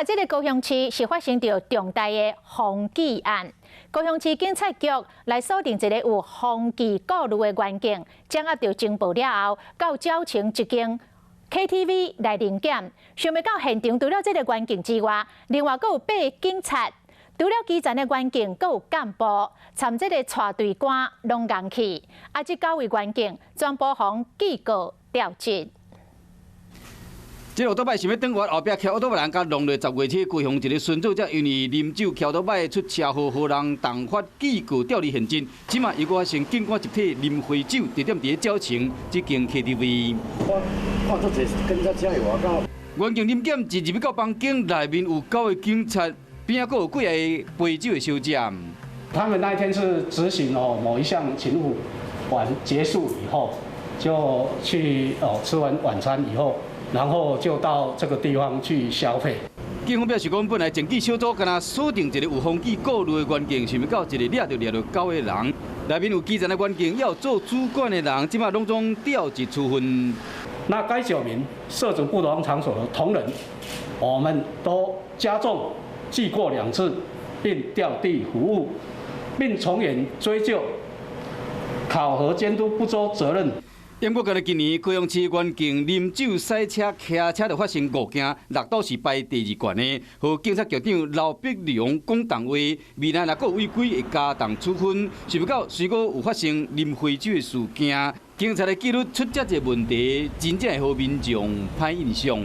这个高雄市是发生着重大的风纪案。高雄市警察局来锁定一个有风纪顾虑的员警，掌握着情报了后，到矫情一间 KTV 来临检，想要到现场除了这个员警之外，另外阁有8个警察。除了基层的员警，阁有干部，参这个带队官拢硬去。这9位员警全部防记告调职。这奥多摆想要转弯，后壁骑奥多摆人甲弄落10月初，高雄一个孙子则因为啉酒骑奥多摆出车祸，互人动发记告调离现场。即马又发生警官集体啉醉酒，地点伫矫情这间 KTV。我看足侪警察车外口。员警临检一入去到房间内面，有9位警察，边仔阁有几个杯酒的小姐。他们那一天是执行某一项勤务完结束以后，就去吃完晚餐以后。 然后就到这个地方去消费。警方表示讲，本来检举小组敢若锁定一个有风纪顾虑的员警，想要到一个掠到9个人，内面有基层的员警，也有做主管的人，即马拢总调职处分。那该9名涉足不同场所的同仁，我们都加重记过2次，并调地服务，并从严追究考核监督不周责任。 因过今年高雄市员警啉酒赛车骑车就发生误件，6都是排第2悬的，和警察局长刘碧良讲同话，未来若有违规会加重处分。想不到随果有发生啉醉酒的事件，警察的纪律出这个问题，真正会互民众歹印象。